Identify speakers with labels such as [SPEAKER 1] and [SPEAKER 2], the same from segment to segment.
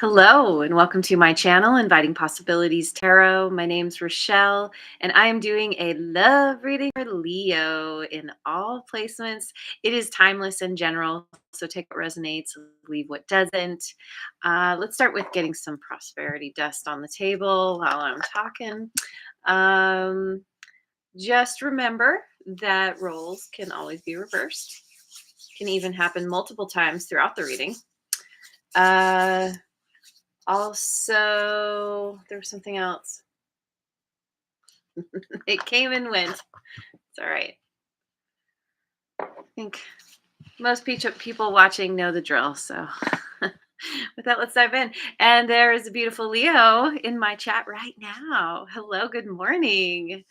[SPEAKER 1] Hello, and welcome to my channel, Inviting Possibilities Tarot. My name's Rochelle, and I am doing a love reading for Leo in all placements. It is timeless in general, so take what resonates, leave what doesn't. Let's start with getting some prosperity dust on the table while I'm talking. Um, just remember that roles can always be reversed, can even happen multiple times throughout the reading. Also, there was something else. It came and went. It's all right. I think most people watching know the drill. So, with that, let's dive in. And there is a beautiful Leo in my chat right now. Hello, good morning.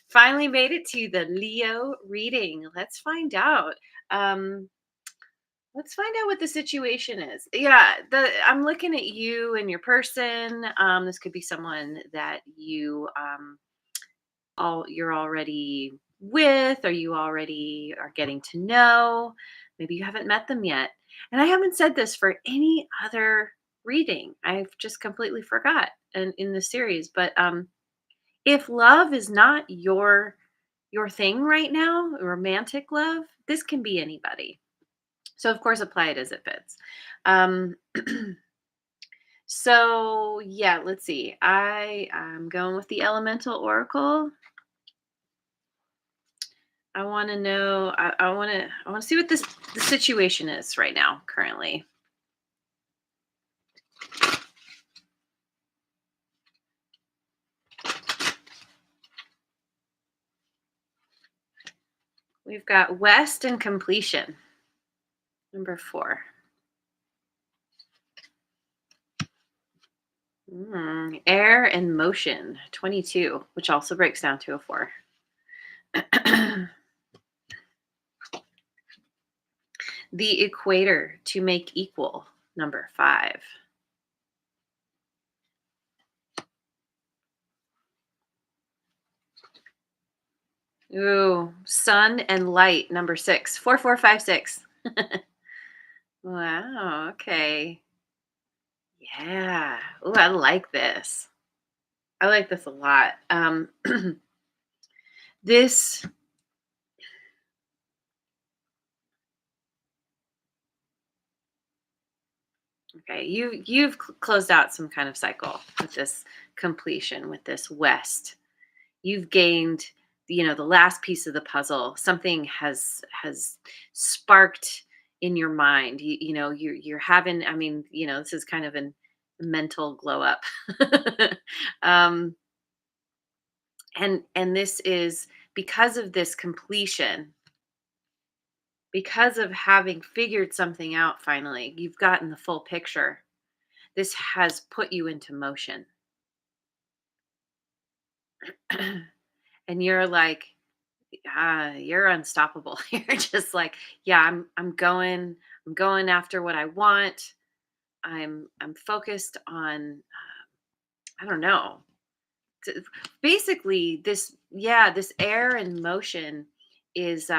[SPEAKER 1] Finally made it to the Leo reading. Let's find out. Um, let's find out what the situation is. Yeah, I'm looking at you and your person. This could be someone that you're already with, or you already are getting to know. Maybe you haven't met them yet. And I haven't said this for any other reading. I've just completely forgot in the series. But if love is not your thing right now, romantic love, this can be anybody. So of course apply it as it fits. Um so yeah, let's see. I'm going with the elemental oracle. I want to know. I want to see what the situation is right now, currently. We've got West and completion, number 4. Air and motion, 22, which also breaks down to a 4. The equator, to make equal, number 5. Ooh, sun and light, number 6. 4456. Wow, okay. Yeah. Ooh, I like this. I like this a lot. This Okay, you've closed out some kind of cycle with this completion, with this West. You've gained, the last piece of the puzzle. Something has sparked in your mind. You're having. I mean, this is kind of a mental glow up. um, and this is because of this completion, because of having figured something out. Finally, you've gotten the full picture. This has put you into motion. And you're like, you're unstoppable. You're just like, yeah, I'm going after what I want. I'm focused on, I don't know. t- Basically, this air and motion is,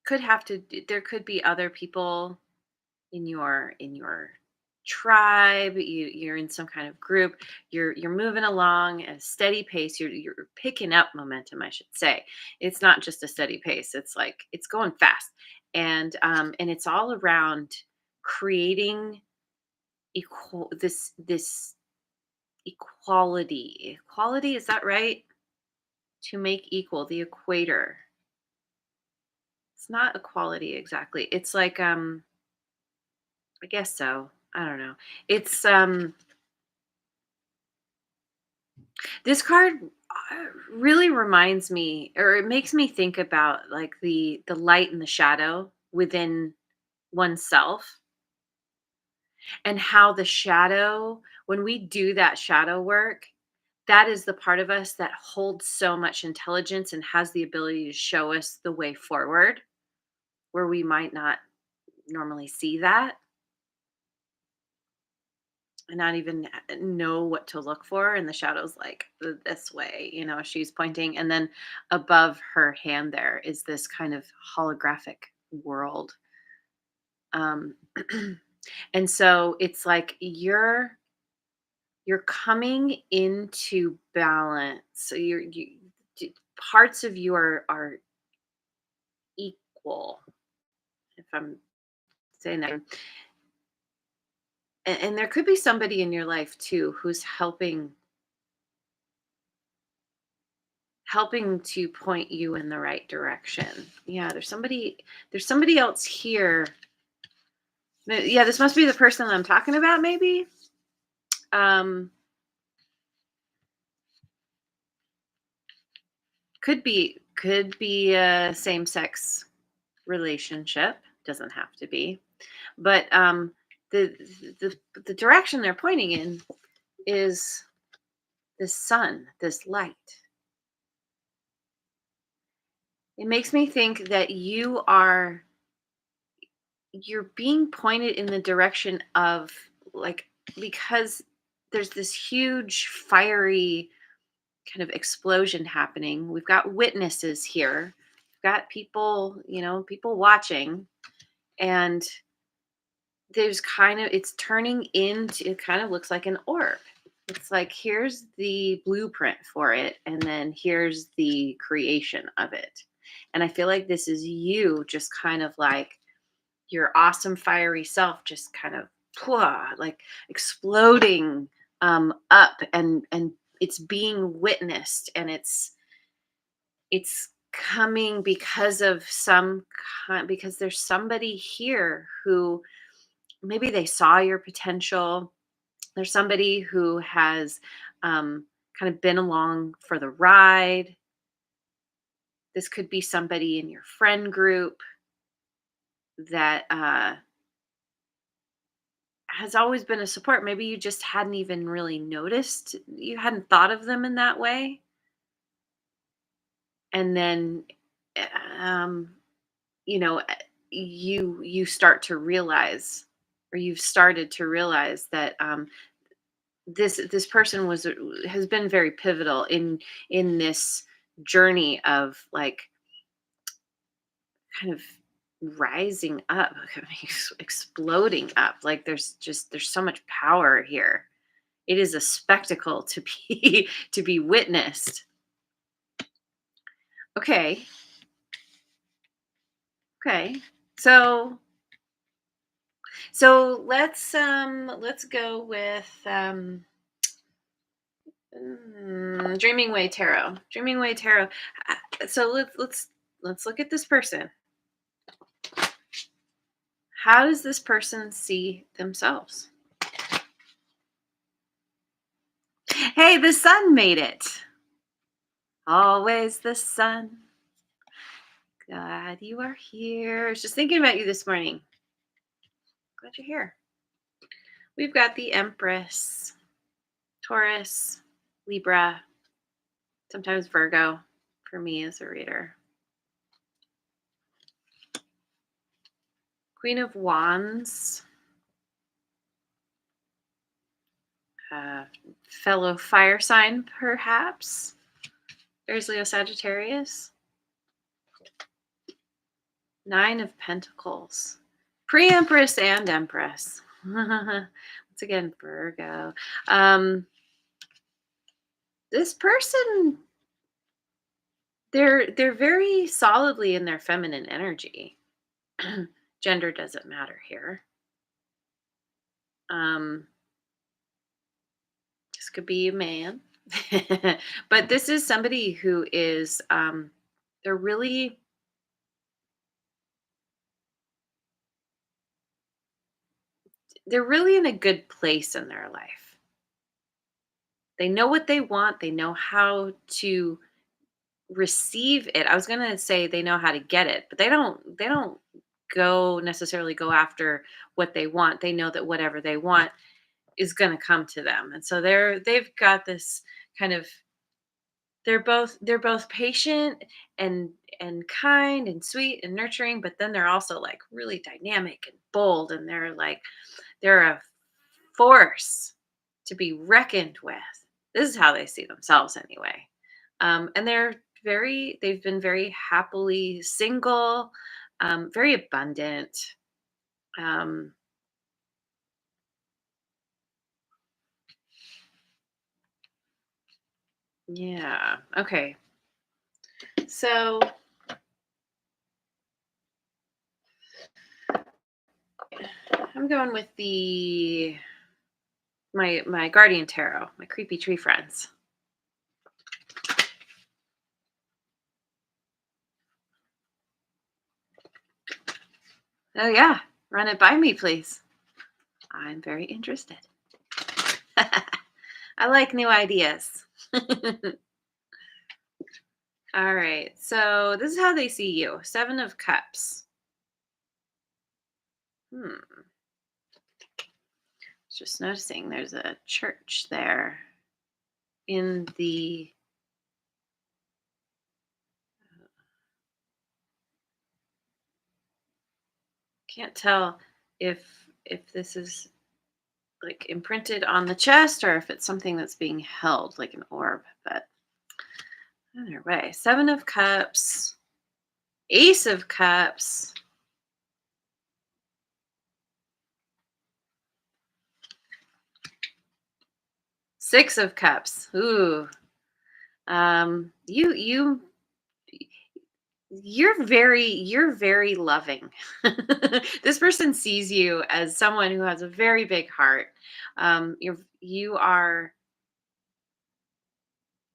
[SPEAKER 1] could have to there could be other people in your tribe. You're in some kind of group. You're moving along at a steady pace. You're picking up momentum, I should say. It's not just a steady pace. It's like it's going fast. And it's all around creating this equality, is that right? To make equal, the equator. It's not equality exactly. It's like, I guess so. I don't know. It's This card really reminds me, or it makes me think about, like, the light and the shadow within oneself, and how the shadow, when we do that shadow work, that is the part of us that holds so much intelligence and has the ability to show us the way forward, where we might not normally see that and not even know what to look for. And the shadow's like, this way, she's pointing. And then above her hand there is this kind of holographic world. um And so it's like you're coming into balance. So parts of you are equal, if I'm saying that. And there could be somebody in your life too who's helping to point you in the right direction. Yeah, there's somebody else here. Yeah, this must be the person that I'm talking about, maybe. Um, could be a same sex relationship. Doesn't have to be. But the the direction they're pointing in is this sun, this light. It makes me think that you're being pointed in the direction of, like, because there's this huge fiery kind of explosion happening. We've got witnesses here. We've got people watching, and it's turning into, it kind of looks like an orb. It's like, here's the blueprint for it, and then here's the creation of it. And I feel like this is you, just kind of like your awesome fiery self, just kind of like exploding up, and it's being witnessed, and it's coming because of because there's somebody here who maybe they saw your potential. There's somebody who has kind of been along for the ride. This could be somebody in your friend group that has always been a support. Maybe you just hadn't even really noticed. You hadn't thought of them in that way. And then, um, you know, you start to realize, or you've started to realize that this person has been very pivotal in this journey of, like, kind of rising up, exploding up. Like, there's so much power here. It is a spectacle to be to be witnessed. Okay. Okay. So let's go with Dreaming Way Tarot. Dreaming Way Tarot. So let's look at this person. How does this person see themselves? Hey, the sun made it. Always the sun. Glad you are here. I was just thinking about you this morning. Glad you're here. We've got the Empress, Taurus, Libra, sometimes Virgo for me as a reader. Queen of Wands, uh, fellow fire sign, perhaps. There's Leo Sagittarius. Nine of Pentacles. Pre-Empress and Empress. Once again, Virgo. This person, they're very solidly in their feminine energy. Gender doesn't matter here. This could be a man. But this is somebody who is they're really they're really in a good place in their life. They know what they want, they know how to receive it. I was going to say they know how to get it, but they don't necessarily go after what they want. They know that whatever they want is going to come to them. And so they've got this kind of, they're both patient and kind and sweet and nurturing, but then they're also like really dynamic and bold, and they're a force to be reckoned with. This is how they see themselves anyway. And they've been very happily single, very abundant. Um, Yeah. Okay. So I'm going with the my guardian tarot, my creepy tree friends. Oh yeah. Run it by me, please. I'm very interested. I like new ideas. All right. So this is how they see you. Seven of Cups. Hmm. Just noticing there's a church there in the can't tell if this is like imprinted on the chest or if it's something that's being held like an orb, but either way. Seven of Cups, Ace of Cups, Six of Cups. Ooh. You you're very loving. This person sees you as someone who has a very big heart. You are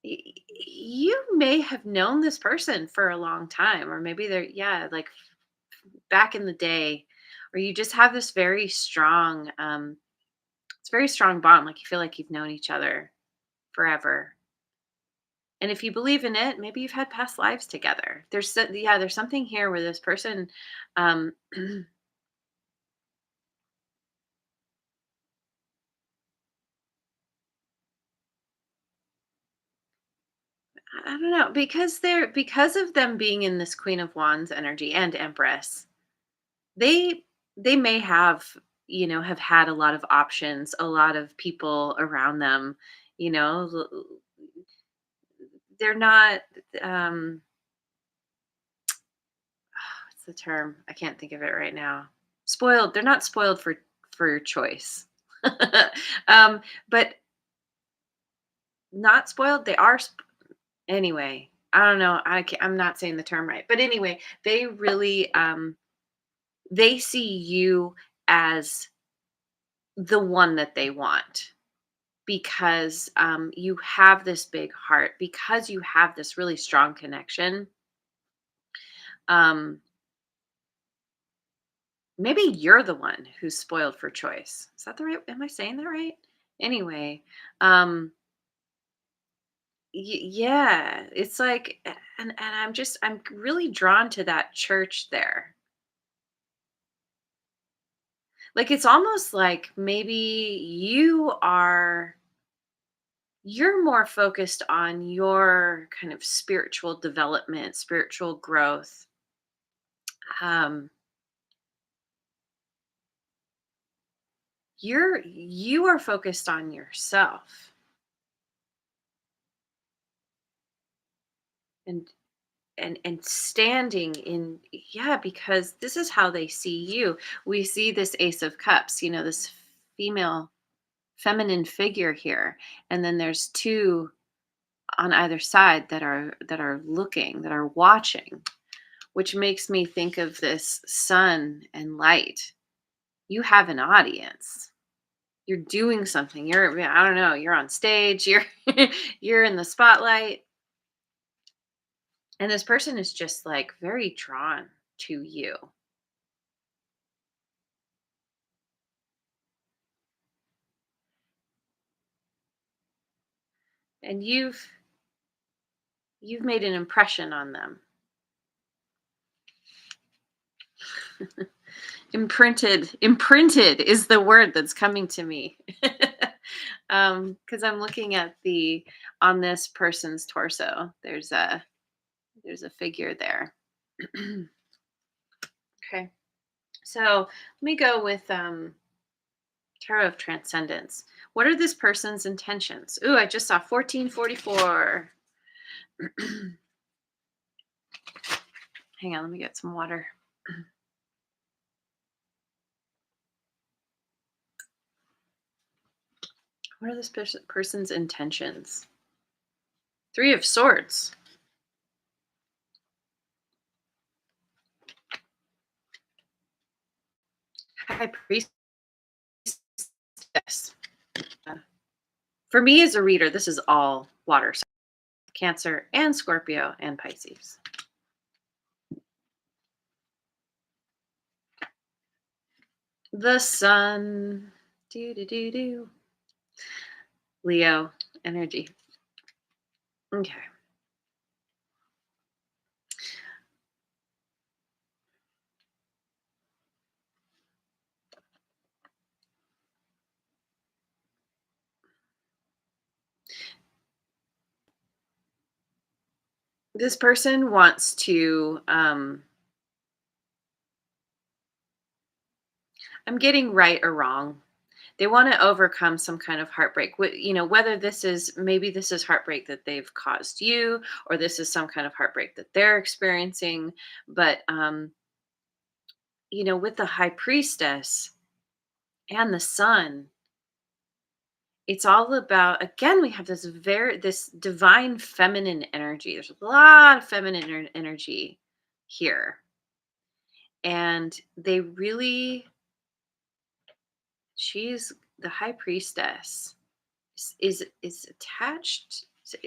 [SPEAKER 1] you may have known this person for a long time, or maybe they're, yeah, like back in the day, or you just have this very strong it's a very strong bond, like you feel like you've known each other forever. And if you believe in it, maybe you've had past lives together. Yeah, there's something here where this person um I don't know, because of them being in this Queen of Wands energy and Empress, they they may have had a lot of options, a lot of people around them, you know, they're not what's the term? I can't think of it right now. Spoiled. They're not spoiled for choice. um but not spoiled, they are anyway. I don't know. I'm not saying the term right. But anyway, they see you as the one that they want because you have this big heart, because you have this really strong connection. Um, Maybe you're the one who's spoiled for choice. Is that the right? Am I saying that right? Anyway, um, yeah, it's like, and I'm really drawn to that church there. Like it's almost like maybe you're more focused on your kind of spiritual development, spiritual growth. Um, you are focused on yourself and and standing in, yeah, because this is how they see you. We see this Ace of Cups, this female feminine figure here, and then there's two on either side that are looking, that are watching, which makes me think of this sun and light. You have an audience. You're doing something. I don't know, you're on stage, you're you're in the spotlight, and this person is just like very drawn to you. And you've made an impression on them. Imprinted is the word that's coming to me. Because I'm looking at the on this person's torso. There's a figure there. Okay. So let me go with Tarot of Transcendence. What are this person's intentions? Ooh, I just saw 1444. Hang on, let me get some water. What are this person's intentions? Three of Swords. High Priestess. Uh, For me as a reader, this is all water signs, Cancer and Scorpio and Pisces. The Sun. Do do do do. Leo energy. Okay. This person wants to I'm getting right or wrong. They want to overcome some kind of heartbreak. Whether this is maybe this is heartbreak that they've caused you, or this is some kind of heartbreak that they're experiencing. But with the High Priestess and the Sun, it's all about, again, we have this divine feminine energy. There's a lot of feminine energy here, and they really she's the High Priestess is attached to,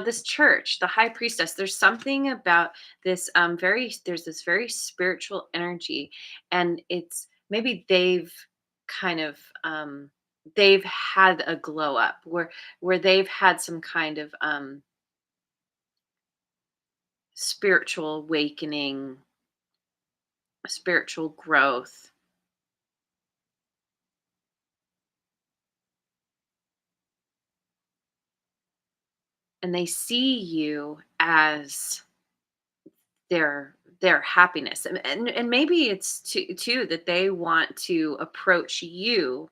[SPEAKER 1] this church, the High Priestess. There's something about this there's this very spiritual energy, and it's maybe kind of they've had a glow up where they've had some kind of spiritual awakening, spiritual growth, and they see you as their happiness. And maybe it's too that they want to approach you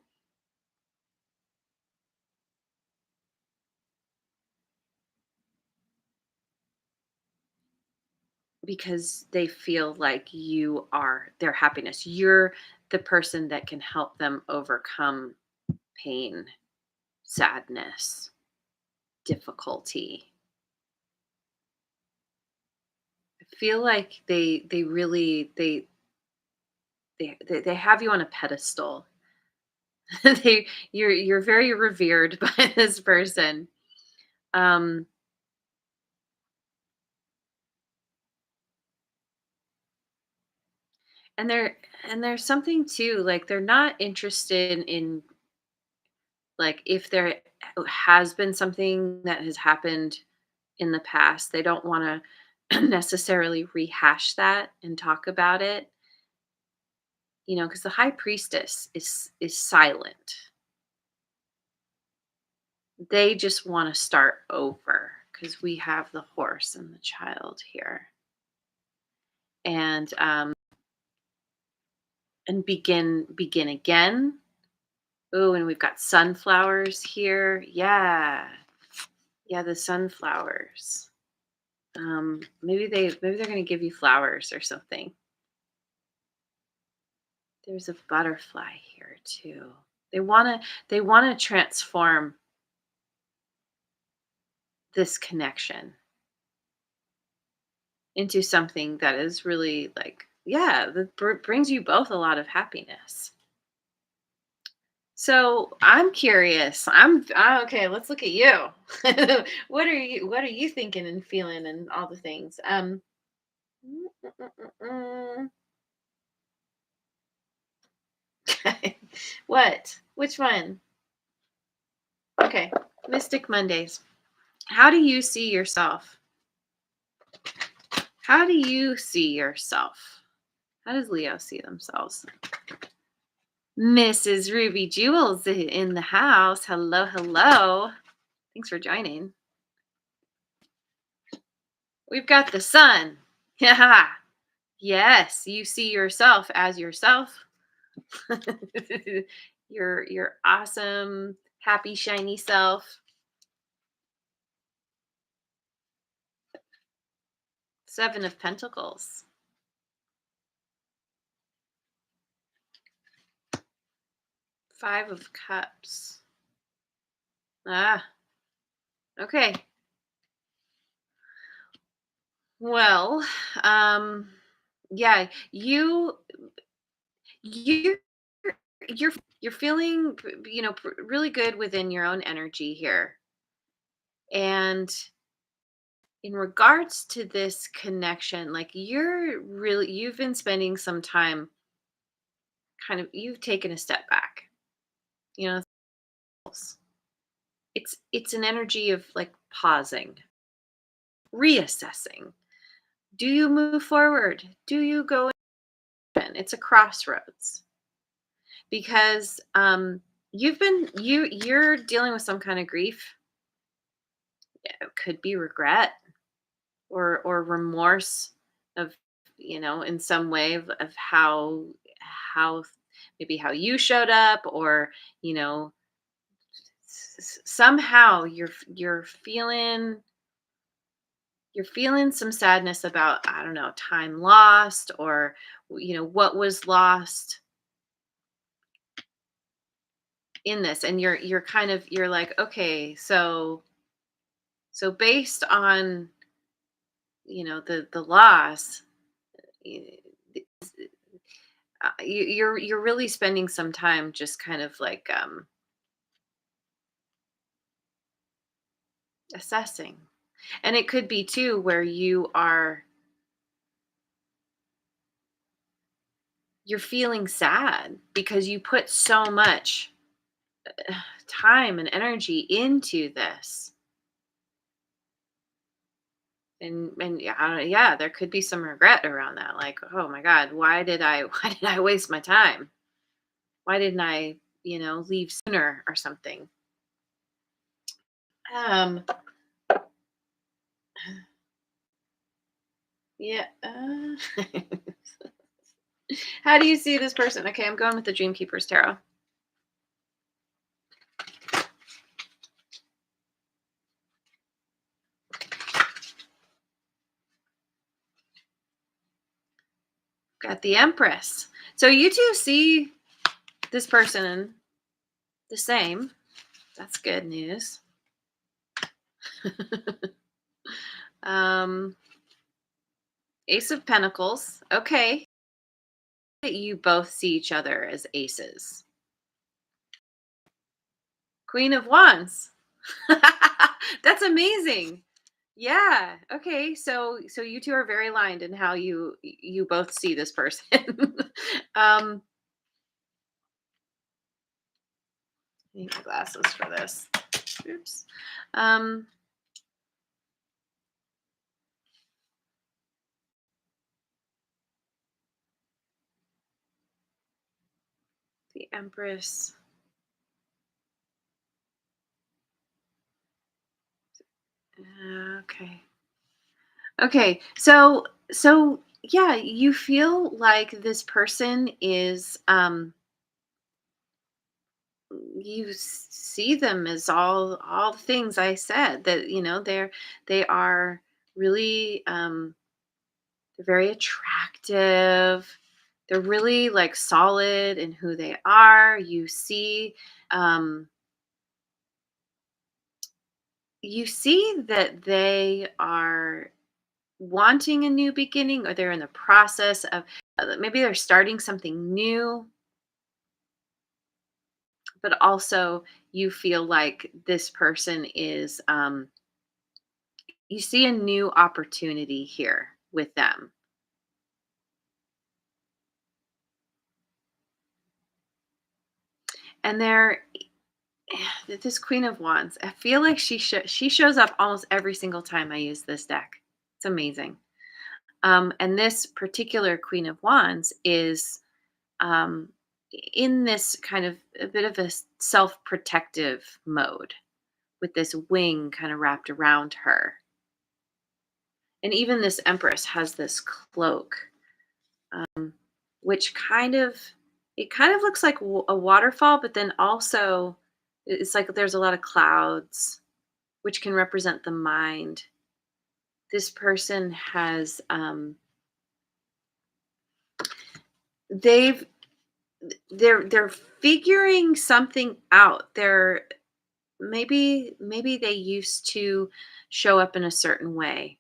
[SPEAKER 1] because they feel like you are their happiness. You're the person that can help them overcome pain, sadness, difficulty. I feel like they really they have you on a pedestal. You're very revered by this person. Um and there's something too, like they're not interested in, like, if there has been something that has happened in the past, they don't want to necessarily rehash that and talk about it, because the High Priestess is silent. They just want to start over because we have the horse and the child here, and begin again. Oh, and we've got sunflowers here. Yeah. Yeah, the sunflowers. Maybe they're going to give you flowers or something. There's a butterfly here too. They want to transform this connection into something that is really, like, yeah, that brings you both a lot of happiness. So I'm curious. Okay. Let's look at you. What are you thinking and feeling and all the things? Mm, mm, mm, mm, mm. What? Which one? Okay. Mystic Mondays. How do you see yourself? How do you see yourself? How does Leo see themselves? Mrs. Ruby Jewels in the house. Hello, hello. Thanks for joining. We've got the sun. Yeah. Yes, you see yourself as yourself. Your awesome, happy, shiny self. Seven of Pentacles. Five of Cups. Ah, okay. Well, um, yeah, you you're you're feeling really good within your own energy here. And in regards to this connection, like you've been spending some time kind of you've taken a step back. You know, it's an energy of like pausing, reassessing. Do you move forward? Do you go in? It's a crossroads because you're dealing with some kind of grief. It could be regret or remorse of in some way of how maybe how you showed up, or you know somehow you're feeling some sadness about, I don't know, time lost, or what was lost in this. And you're like, okay, so based on the loss, y- you're really spending some time just kind of like assessing. And it could be too where you're feeling sad because you put so much time and energy into this. And yeah, I don't know, yeah, there could be some regret around that, like, oh my god, why did I why did I waste my time? Why didn't I leave sooner or something? um yeah. How do you see this person? Okay, I'm going with the Dream Keeper's tarot. Got the Empress. So you two see this person the same. That's good news. um Ace of Pentacles. Okay. That you both see each other as aces. Queen of Wands. That's amazing. Yeah. Okay. So you two are very aligned in how you both see this person. um I need my glasses for this. Oops. Um the Empress. Okay. Okay. So yeah, you feel like this person is you see them as all the things I said, that they are really they're very attractive. They're really like solid in who they are. Um you see that they are wanting a new beginning, or they're in the process of maybe they're starting something new, but also you feel like this person is you see a new opportunity here with them. And they're this Queen of Wands. I feel like she shows up almost every single time I use this deck. It's amazing. And this particular Queen of Wands is um, in this kind of a bit of a self-protective mode, with this wing kind of wrapped around her. And even this Empress has this cloak, which kind of looks like a waterfall, but then also it's like there's a lot of clouds, which can represent the mind. This person has they've they're figuring something out. They're maybe they used to show up in a certain way.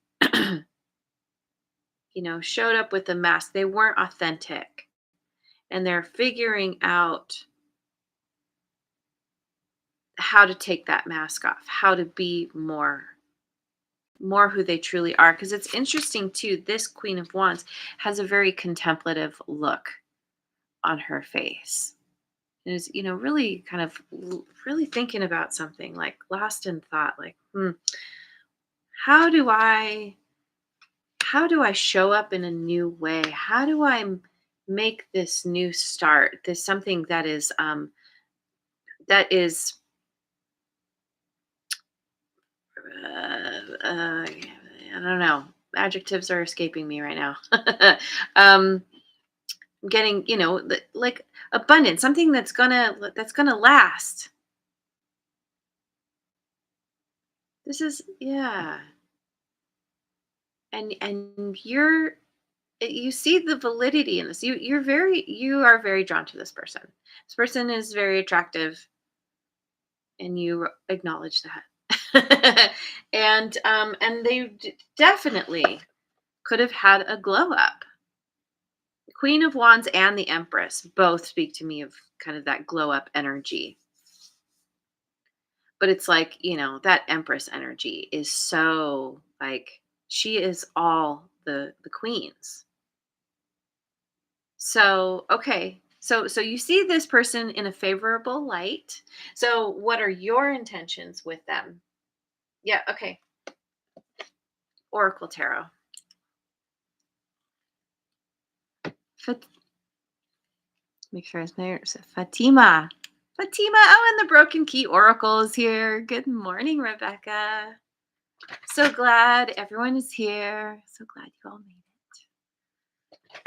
[SPEAKER 1] showed up with a mask. They weren't authentic, and they're figuring out how to take that mask off, how to be more who they truly are. Because it's interesting too, this Queen of Wands has a very contemplative look on her face. And is, really kind of really thinking about something, like lost in thought, like, how do I how do I show up in a new way? How do I make this new start? This something that is I don't know. Adjectives are escaping me right now. um, getting, like abundant, something that's gonna last. This is, yeah, and you see the validity in this. You are very drawn to this person. This person is very attractive, and you acknowledge that. And they definitely could have had a glow up. Queen of Wands and the Empress both speak to me of kind of that glow up energy. But it's like, that Empress energy is so like, she is all the queens. So, okay. So you see this person in a favorable light. So what are your intentions with them? Yeah, okay. Oracle Tarot. Fat- Make sure it's there. So Fatima. Fatima. Oh, and the Broken Key Oracle is here. Good morning, Rebecca. So glad everyone is here. So glad you all made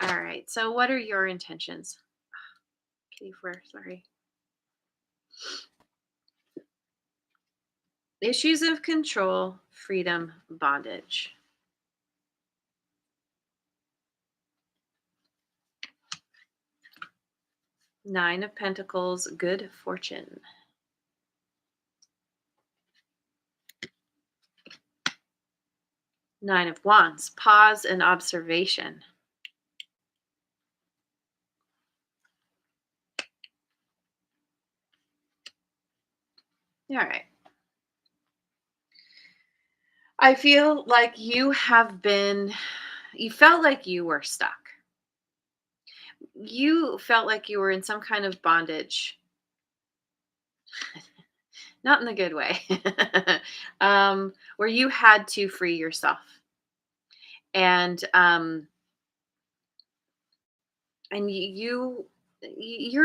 [SPEAKER 1] it. All right. So what are your intentions? Kitty fur, sorry. Issues of control, freedom, bondage. Nine of Pentacles, good fortune. Nine of Wands, pause and observation. All right. I feel like you felt like you were stuck. You felt like you were in some kind of bondage, not in the good way, where you had to free yourself. And you're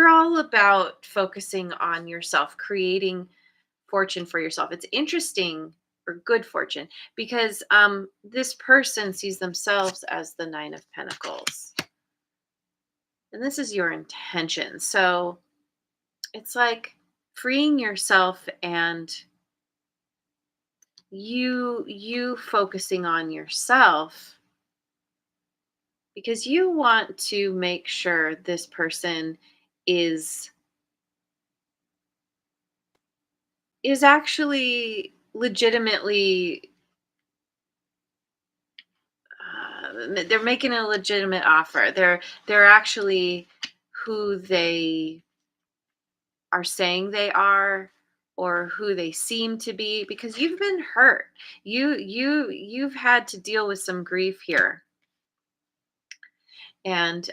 [SPEAKER 1] all about focusing on yourself, creating fortune for yourself. It's interesting, or good fortune, because this person sees themselves as the Nine of Pentacles, and this is your intention. So it's like freeing yourself, and you focusing on yourself, because you want to make sure this person is actually legitimately, they're making a legitimate offer. They're actually who they are saying they are, or who they seem to be, because you've been hurt. You've had to deal with some grief here. And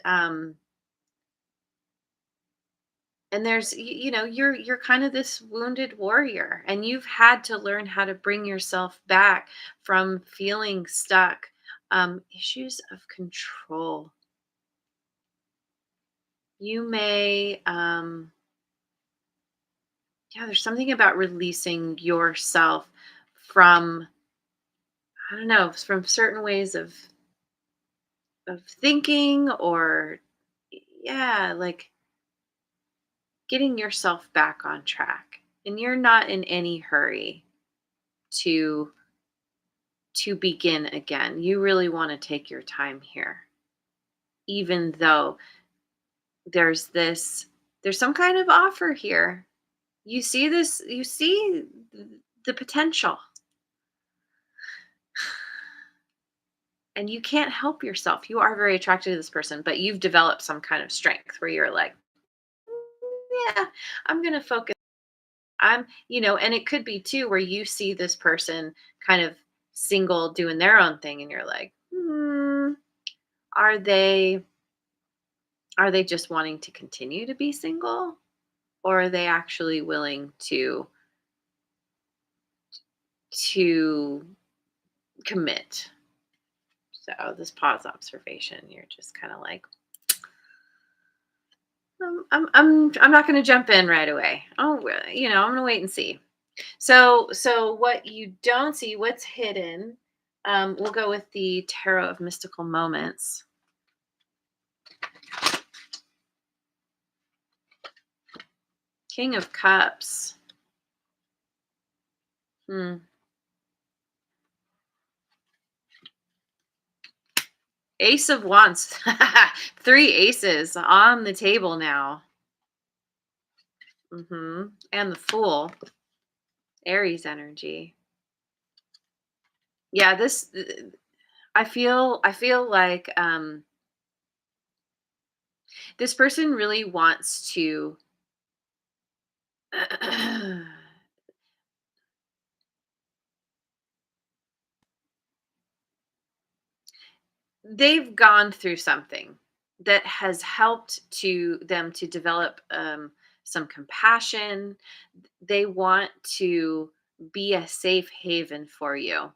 [SPEAKER 1] there's, you're kind of this wounded warrior, and you've had to learn how to bring yourself back from feeling stuck. Issues of control. You may, yeah, there's something about releasing yourself from, I don't know, from certain ways of thinking, or, yeah, like getting yourself back on track. And you're not in any hurry to begin again. You really want to take your time here, even though there's some kind of offer here. You see the potential, and you can't help yourself. You are very attracted to this person, but you've developed some kind of strength where you're like, yeah, I'm going to focus. And it could be too where you see this person kind of single doing their own thing and you're like, are they are they just wanting to continue to be single, or are they actually willing to commit? So this pause observation, you're just kind of like, I'm not going to jump in right away. I'm going to wait and see. So what you don't see, what's hidden? We'll go with the Tarot of Mystical Moments. King of Cups. Hmm. Ace of Wands. 3 aces on the table now. And the Fool. Aries energy. Yeah, I feel like this person really wants to they've gone through something that has helped to them to develop some compassion. They want to be a safe haven for you.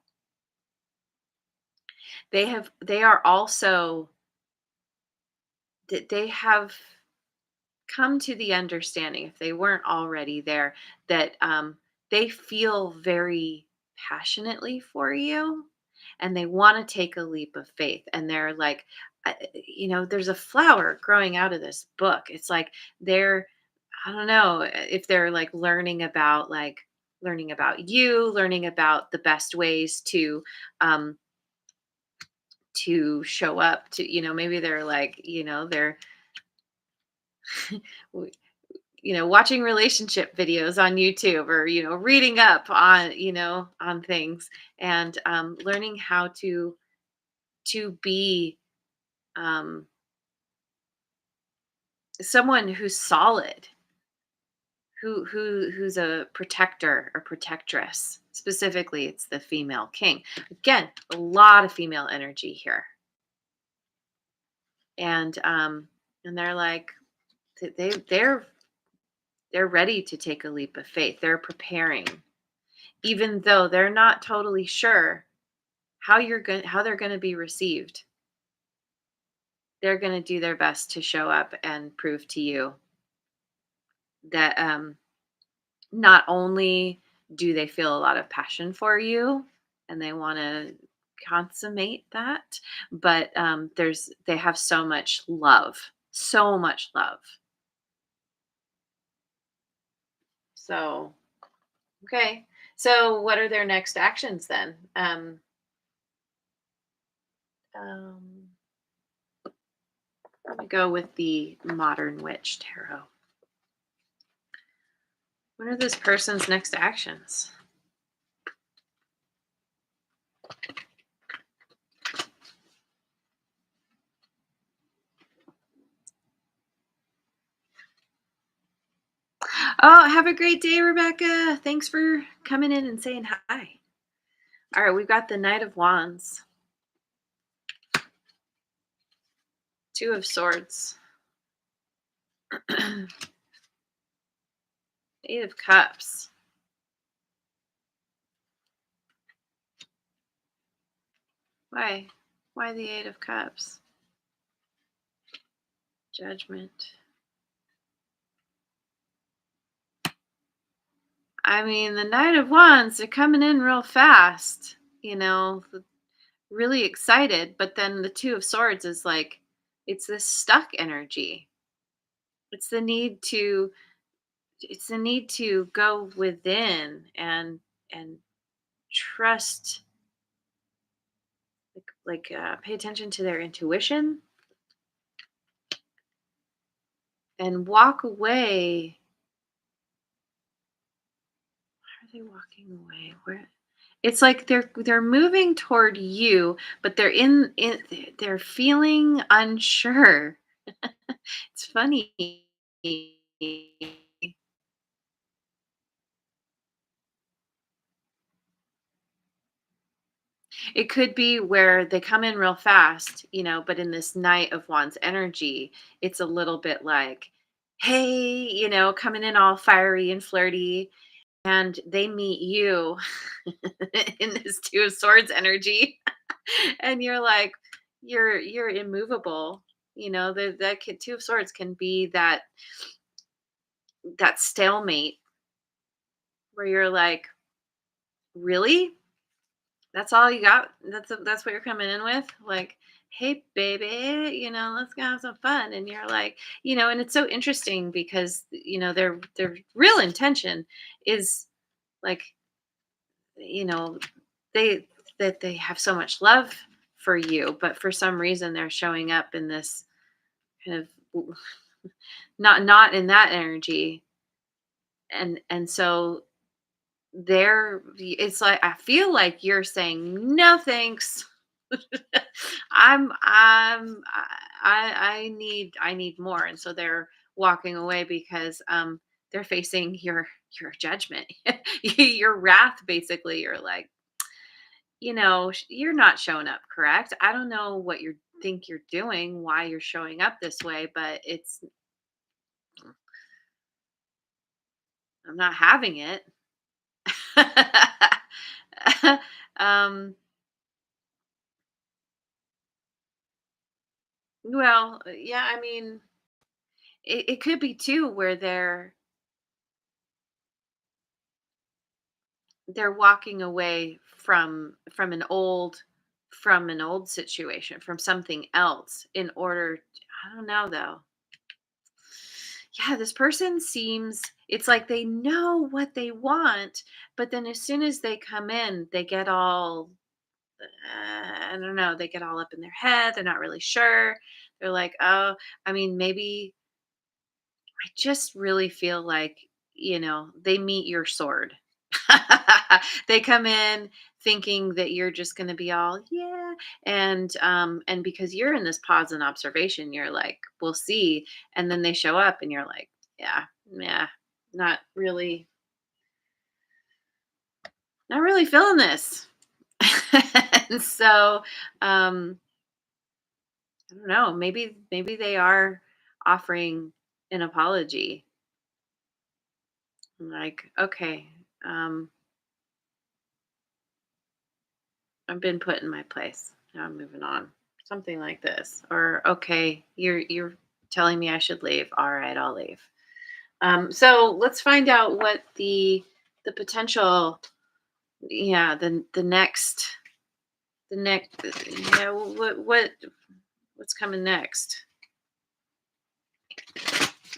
[SPEAKER 1] They are also that they have come to the understanding, if they weren't already there, that they feel very passionately for you, and they want to take a leap of faith. And they're like, there's a flower growing out of this book. It's like they're, I don't know if they're like learning about you, learning about the best ways um, to show up to, maybe they're like, they're watching relationship videos on YouTube, or reading up on things, and learning how to be um, someone who's solid, who's a protector or protectress. Specifically, it's the female king. Again, a lot of female energy here, and they're like they're ready to take a leap of faith. They're preparing, even though they're not totally sure how they're going to be received. They're going to do their best to show up and prove to you that not only do they feel a lot of passion for you and they want to consummate that, but they have so much love, so much love. So okay, so what are their next actions then? Um, Let me go with the Modern Witch Tarot. What are this person's next actions? Oh, have a great day, Rebecca. Thanks for coming in and saying hi. All right, we've got the Knight of Wands, Two of Swords, Eight of Cups. Why? Why the Eight of Cups? Judgment. I mean, the Knight of Wands, they're coming in real fast, really excited. But then the Two of Swords is like, it's this stuck energy. It's the need to go within and trust, pay attention to their intuition and walk away. Why are they walking away? Where? It's like they're moving toward you, but they're feeling unsure. It's funny. It could be where they come in real fast, but in this Knight of Wands energy, it's a little bit like, hey, coming in all fiery and flirty, and they meet you in this Two of Swords energy, and you're like, you're immovable. Two of Swords can be that stalemate where you're like, really? That's all you got? That's what you're coming in with? Like, "Hey, baby, let's go have some fun." And you're like, and it's so interesting because, their real intention is like, you know, they that they have so much love for you, but for some reason they're showing up in this kind of not in that energy. And so it's like I feel like you're saying no thanks. I need more, and so they're walking away because they're facing your judgment, your wrath. Basically, you're like, you're not showing up correct. I don't know what you think you're doing, why you're showing up this way, but I'm not having it. um well, yeah, I mean, it could be too where they're walking away from an old situation, from something else, in order. I don't know, though. Yeah, this person seems, it's like they know what they want, but then as soon as they come in, they get all, I don't know, they get all up in their head. They're not really sure. They're like, oh, I mean, maybe I just really feel like, they meet your sword. They come in thinking that you're just going to be all, yeah, and because you're in this pause and observation, you're like, we'll see, and then they show up and you're like, yeah, yeah, not really, not really feeling this. And so, um I don't know, maybe they are offering an apology. I'm like, okay, um I've been put in my place. Now I'm moving on. Something like this. Or okay, you're telling me I should leave. All right, I'll leave. So let's find out what the potential, yeah, the next, yeah, what's coming next?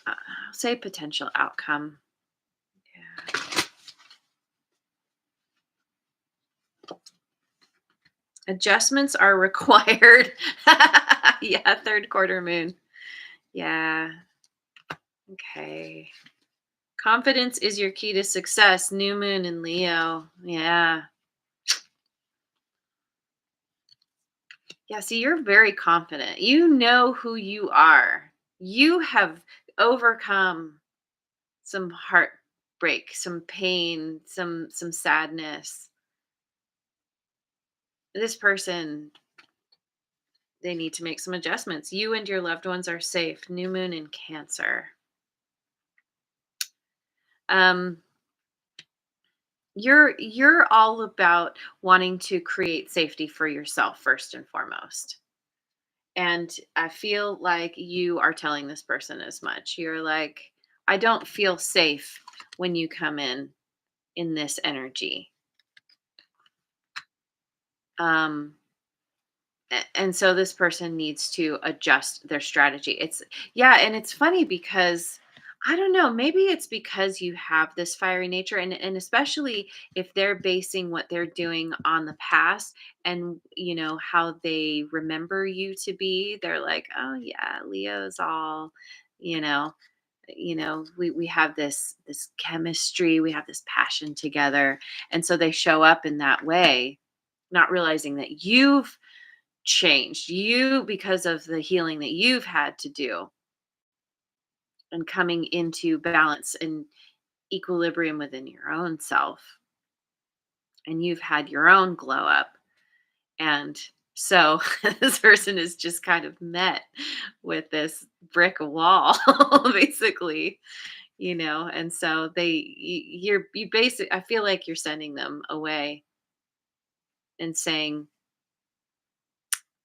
[SPEAKER 1] I'll say potential outcome. Yeah. Adjustments are required. Yeah, third quarter moon. Yeah. Okay. Confidence is your key to success. New moon in Leo. Yeah. Yeah. See, you're very confident. You know who you are. You have overcome some heartbreak, some pain, some sadness. This person, they need to make some adjustments. You and your loved ones are safe. New moon in Cancer. Um, you're all about wanting to create safety for yourself first and foremost. And I feel like you are telling this person as much. You're like, I don't feel safe when you come in this energy. Um, and so this person needs to adjust their strategy. Yeah, and it's funny because I don't know, maybe it's because you have this fiery nature, and especially if they're basing what they're doing on the past, and how they remember you to be. They're like, oh yeah, Leo's all, you know We have this chemistry, we have this passion together, and so they show up in that way, not realizing that you've changed, you, because of the healing that you've had to do, and coming into balance and equilibrium within your own self, and you've had your own glow up. And so this person is just kind of met with this brick wall, basically, and so you basic I feel like you're sending them away and saying,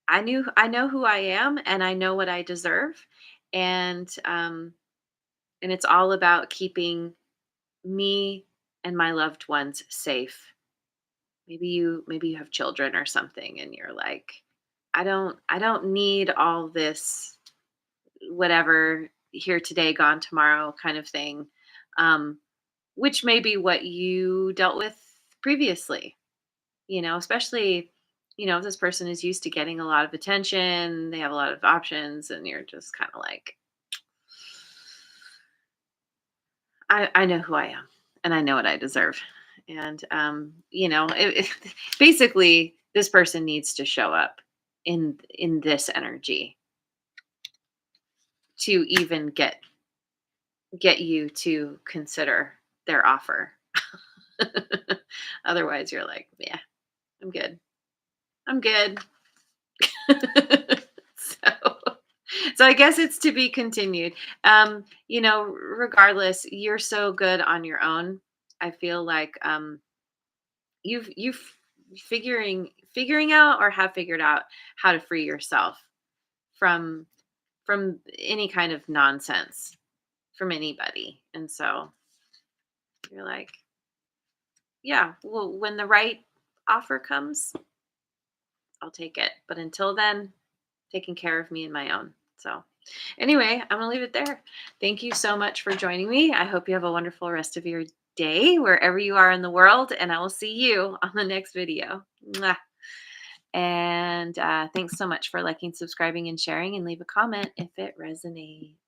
[SPEAKER 1] I know who I am, and I know what I deserve, and it's all about keeping me and my loved ones safe. Maybe you have children or something, and you're like, I don't need all this, whatever, here today, gone tomorrow kind of thing. Um, which may be what you dealt with previously, especially, if this person is used to getting a lot of attention, they have a lot of options, and you're just kind of like, I know who I am, and I know what I deserve. And, basically, this person needs to show up in this energy to even get you to consider their offer. Otherwise, you're like, yeah, I'm good. I'm good. so, so I guess it's to be continued. Regardless, you're so good on your own. I feel like you've figuring out, or have figured out, how to free yourself from any kind of nonsense from anybody. And so you're like, yeah, well, when the right offer comes, I'll take it. But until then, taking care of me and my own. So, anyway, I'm going to leave it there. Thank you so much for joining me. I hope you have a wonderful rest of your day, wherever you are in the world. And I will see you on the next video. Mwah. And thanks so much for liking, subscribing, and sharing. And leave a comment if it resonates.